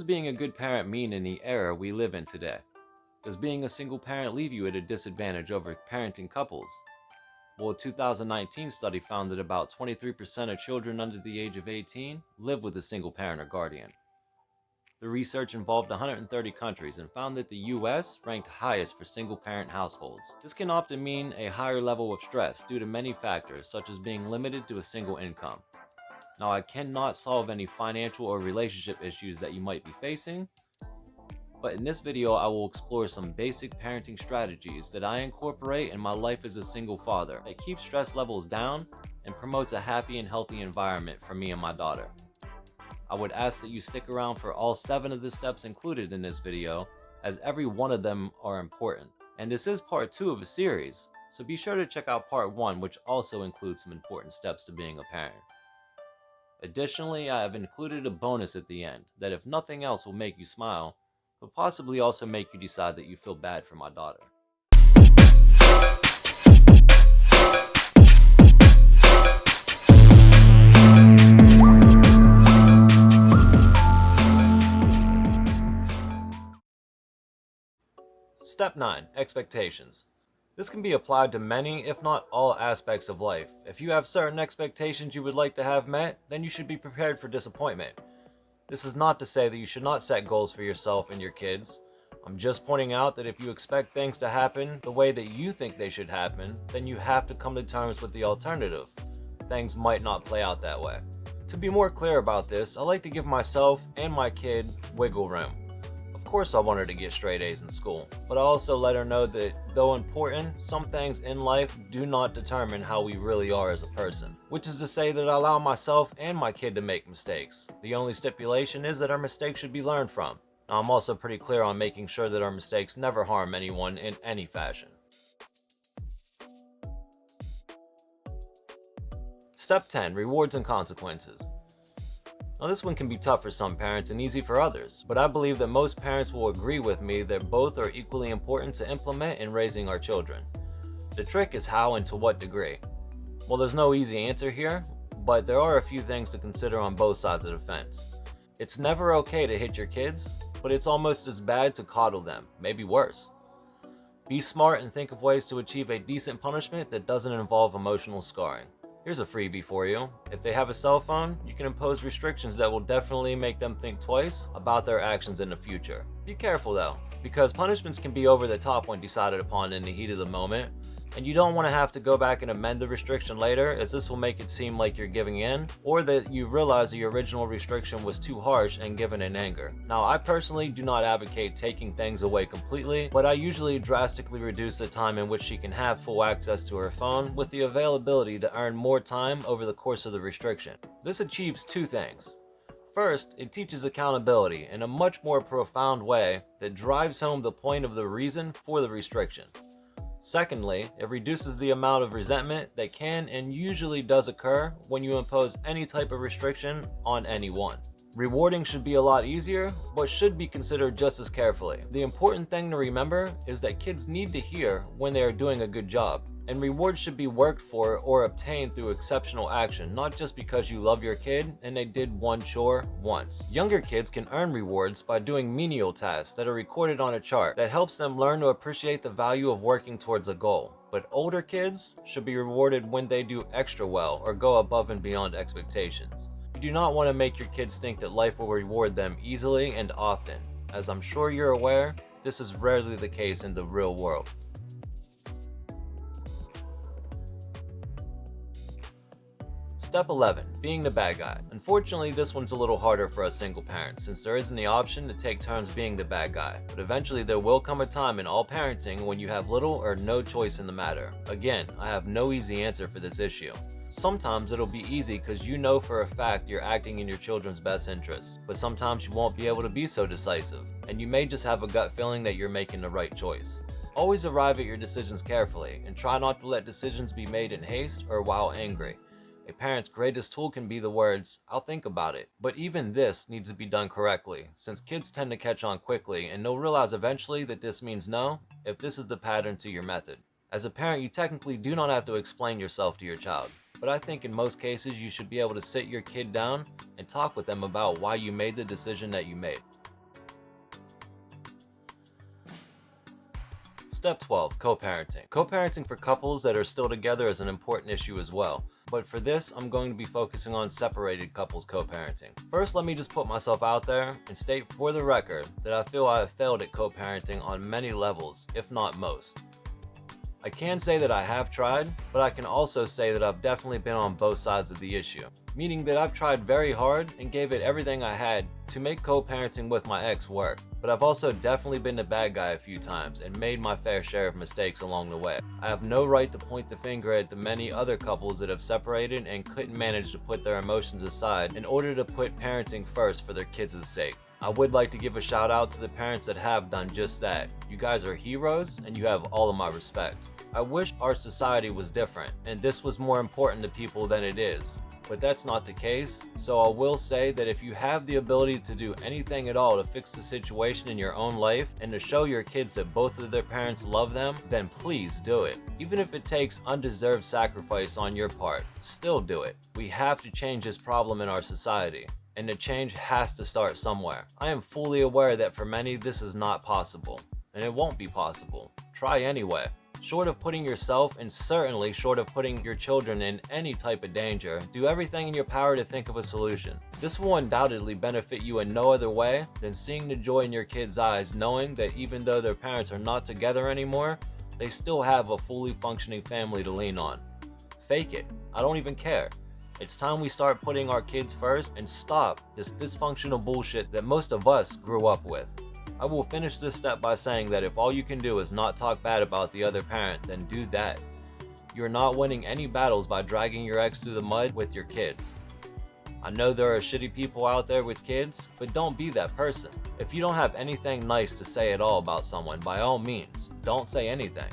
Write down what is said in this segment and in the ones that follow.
does being a good parent mean in the era we live in today? Does being a single parent leave you at a disadvantage over parenting couples? Well, a 2019 study found that about 23% of children under the age of 18 live with a single parent or guardian. The research involved 130 countries and found that the US ranked highest for single-parent households. This can often mean a higher level of stress due to many factors, such as being limited to a single income. Now, I cannot solve any financial or relationship issues that you might be facing, but in this video I will explore some basic parenting strategies that I incorporate in my life as a single father that keep stress levels down and promotes a happy and healthy environment for me and my daughter. I would ask that you stick around for all 7 of the steps included in this video, as every one of them are important. And this is part 2 of a series, so be sure to check out part 1, which also includes some important steps to being a parent. Additionally, I have included a bonus at the end that, if nothing else, will make you smile, but possibly also make you decide that you feel bad for my daughter. Step 9. Expectations. This can be applied to many, if not all, aspects of life. If you have certain expectations you would like to have met, then you should be prepared for disappointment. This is not to say that you should not set goals for yourself and your kids. I'm just pointing out that if you expect things to happen the way that you think they should happen, then you have to come to terms with the alternative. Things might not play out that way. To be more clear about this, I like to give myself and my kid wiggle room. Of course I want her to get straight A's in school, but I also let her know that though important, some things in life do not determine how we really are as a person. Which is to say that I allow myself and my kid to make mistakes. The only stipulation is that our mistakes should be learned from. Now, I'm also pretty clear on making sure that our mistakes never harm anyone in any fashion. Step 10. Rewards and consequences. Now, this one can be tough for some parents and easy for others, but I believe that most parents will agree with me that both are equally important to implement in raising our children. The trick is how and to what degree. Well, there's no easy answer here, but there are a few things to consider on both sides of the fence. It's never okay to hit your kids, but it's almost as bad to coddle them, maybe worse. Be smart and think of ways to achieve a decent punishment that doesn't involve emotional scarring. Here's a freebie for you. If they have a cell phone, you can impose restrictions that will definitely make them think twice about their actions in the future. Be careful though, because punishments can be over the top when decided upon in the heat of the moment, and you don't want to have to go back and amend the restriction later, as this will make it seem like you're giving in, or that you realize the original restriction was too harsh and given in anger. Now, I personally do not advocate taking things away completely, but I usually drastically reduce the time in which she can have full access to her phone, with the availability to earn more time over the course of the restriction. This achieves 2 things. First, it teaches accountability in a much more profound way that drives home the point of the reason for the restriction. Secondly, it reduces the amount of resentment that can and usually does occur when you impose any type of restriction on anyone. Rewarding should be a lot easier, but should be considered just as carefully. The important thing to remember is that kids need to hear when they are doing a good job, and rewards should be worked for or obtained through exceptional action, not just because you love your kid and they did one chore once. Younger kids can earn rewards by doing menial tasks that are recorded on a chart that helps them learn to appreciate the value of working towards a goal. But older kids should be rewarded when they do extra well or go above and beyond expectations. You do not want to make your kids think that life will reward them easily and often. As I'm sure you're aware, this is rarely the case in the real world. Step 11. Being the bad guy. Unfortunately, this one's a little harder for us single parents, since there isn't the option to take turns being the bad guy. But eventually there will come a time in all parenting when you have little or no choice in the matter. Again, I have no easy answer for this issue. Sometimes it'll be easy because you know for a fact you're acting in your children's best interest, but sometimes you won't be able to be so decisive, and you may just have a gut feeling that you're making the right choice. Always arrive at your decisions carefully, and try not to let decisions be made in haste or while angry. A parent's greatest tool can be the words, "I'll think about it." But even this needs to be done correctly, since kids tend to catch on quickly and they'll realize eventually that this means no if this is the pattern to your method. As a parent, you technically do not have to explain yourself to your child, but I think in most cases you should be able to sit your kid down and talk with them about why you made the decision that you made. Step 12, co-parenting. Co-parenting for couples that are still together is an important issue as well. But for this, I'm going to be focusing on separated couples co-parenting. First, let me just put myself out there and state for the record that I feel I have failed at co-parenting on many levels, if not most. I can say that I have tried, but I can also say that I've definitely been on both sides of the issue. Meaning that I've tried very hard and gave it everything I had to make co-parenting with my ex work. But I've also definitely been the bad guy a few times and made my fair share of mistakes along the way. I have no right to point the finger at the many other couples that have separated and couldn't manage to put their emotions aside in order to put parenting first for their kids' sake. I would like to give a shout out to the parents that have done just that. You guys are heroes and you have all of my respect. I wish our society was different and this was more important to people than it is, but that's not the case. So I will say that if you have the ability to do anything at all to fix the situation in your own life and to show your kids that both of their parents love them, then please do it. Even if it takes undeserved sacrifice on your part, still do it. We have to change this problem in our society, and the change has to start somewhere. I am fully aware that for many this is not possible, and it won't be possible. Try anyway. Short of putting yourself, and certainly short of putting your children in any type of danger, do everything in your power to think of a solution. This will undoubtedly benefit you in no other way than seeing the joy in your kids' eyes, knowing that even though their parents are not together anymore, they still have a fully functioning family to lean on. Fake it. I don't even care. It's time we start putting our kids first and stop this dysfunctional bullshit that most of us grew up with. I will finish this step by saying that if all you can do is not talk bad about the other parent, then do that. You're not winning any battles by dragging your ex through the mud with your kids. I know there are shitty people out there with kids, but don't be that person. If you don't have anything nice to say at all about someone, by all means, don't say anything.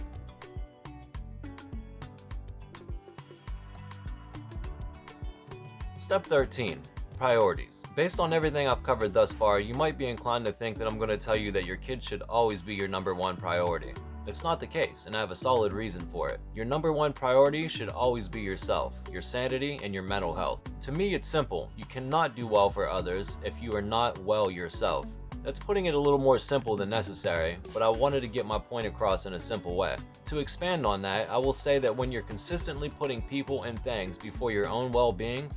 Step 13. Priorities. Based on everything I've covered thus far, you might be inclined to think that I'm going to tell you that your kids should always be your number one priority. It's not the case, and I have a solid reason for it. Your number one priority should always be yourself, your sanity, and your mental health. To me, it's simple. You cannot do well for others if you are not well yourself. That's putting it a little more simple than necessary, but I wanted to get my point across in a simple way. To expand on that, I will say that when you're consistently putting people and things before your own well-being,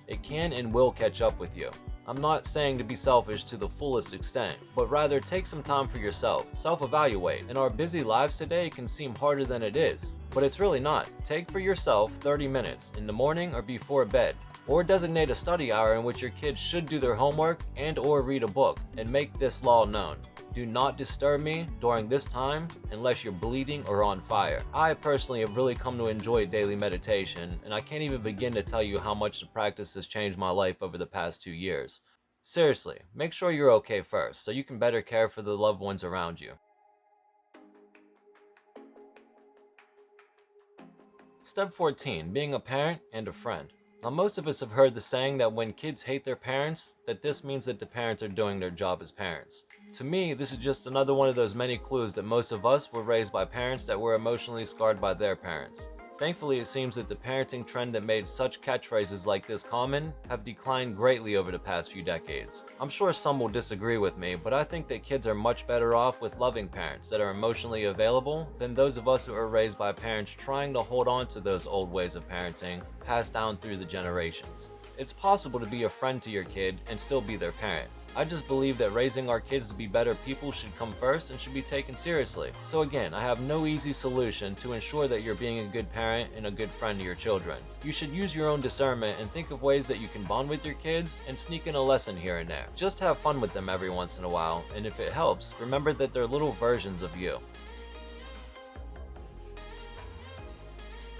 it can and will catch up with you. I'm not saying to be selfish to the fullest extent, but rather take some time for yourself, self-evaluate. In our busy lives today, it can seem harder than it is, but it's really not. Take for yourself 30 minutes in the morning or before bed, or designate a study hour in which your kids should do their homework and or read a book, and make this law known. Do not disturb me during this time unless you're bleeding or on fire. I personally have really come to enjoy daily meditation, and I can't even begin to tell you how much the practice has changed my life over the past 2 years. Seriously, make sure you're okay first so you can better care for the loved ones around you. Step 14. Being a parent and a friend. Now, most of us have heard the saying that when kids hate their parents, that this means that the parents are doing their job as parents. To me, this is just another one of those many clues that most of us were raised by parents that were emotionally scarred by their parents. Thankfully, it seems that the parenting trend that made such catchphrases like this common have declined greatly over the past few decades. I'm sure some will disagree with me, but I think that kids are much better off with loving parents that are emotionally available than those of us who were raised by parents trying to hold on to those old ways of parenting passed down through the generations. It's possible to be a friend to your kid and still be their parent. I just believe that raising our kids to be better people should come first and should be taken seriously. So again, I have no easy solution to ensure that you're being a good parent and a good friend to your children. You should use your own discernment and think of ways that you can bond with your kids and sneak in a lesson here and there. Just have fun with them every once in a while, and if it helps, remember that they're little versions of you.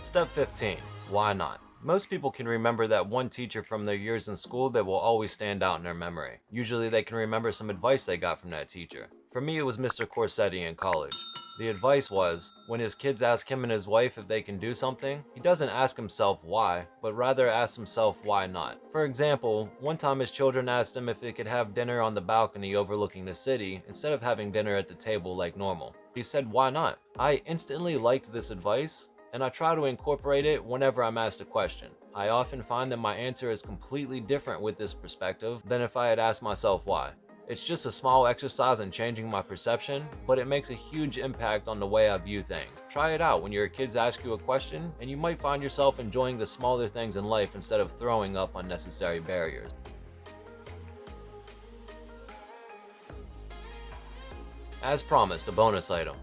Step 15. Why not? Most people can remember that one teacher from their years in school that will always stand out in their memory. Usually they can remember some advice they got from that teacher. For me, it was Mr. Corsetti in college. The advice was, when his kids ask him and his wife if they can do something, he doesn't ask himself why, but rather asks himself why not. For example, one time his children asked him if they could have dinner on the balcony overlooking the city instead of having dinner at the table like normal. He said, why not? I instantly liked this advice, and I try to incorporate it whenever I'm asked a question. I often find that my answer is completely different with this perspective than if I had asked myself why. It's just a small exercise in changing my perception, but it makes a huge impact on the way I view things. Try it out when your kids ask you a question, and you might find yourself enjoying the smaller things in life instead of throwing up unnecessary barriers. As promised, a bonus item.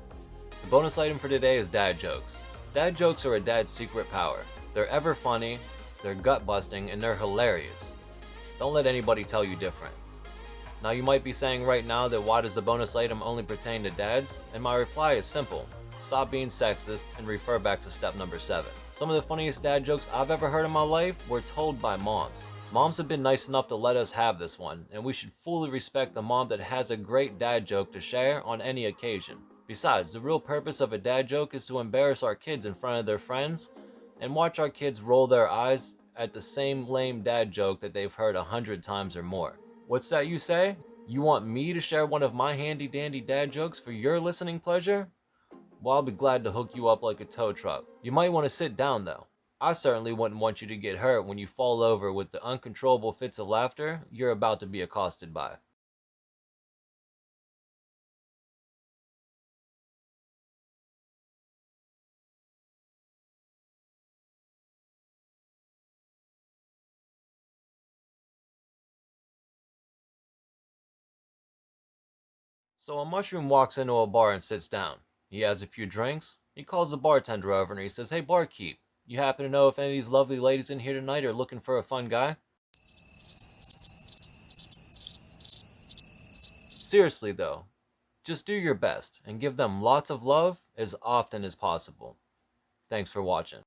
The bonus item for today is dad jokes. Dad jokes are a dad's secret power. They're ever funny, they're gut busting, and they're hilarious. Don't let anybody tell you different. Now you might be saying right now that why does the bonus item only pertain to dads? And my reply is simple. Stop being sexist and refer back to step number 7. Some of the funniest dad jokes I've ever heard in my life were told by moms. Moms have been nice enough to let us have this one, and we should fully respect the mom that has a great dad joke to share on any occasion. Besides, the real purpose of a dad joke is to embarrass our kids in front of their friends and watch our kids roll their eyes at the same lame dad joke that they've heard 100 times or more. What's that you say? You want me to share one of my handy dandy dad jokes for your listening pleasure? Well, I'll be glad to hook you up like a tow truck. You might want to sit down though. I certainly wouldn't want you to get hurt when you fall over with the uncontrollable fits of laughter you're about to be accosted by. So a mushroom walks into a bar and sits down. He has a few drinks. He calls the bartender over and he says, "Hey barkeep, you happen to know if any of these lovely ladies in here tonight are looking for a fun guy?" Seriously though, just do your best and give them lots of love as often as possible. Thanks for watching.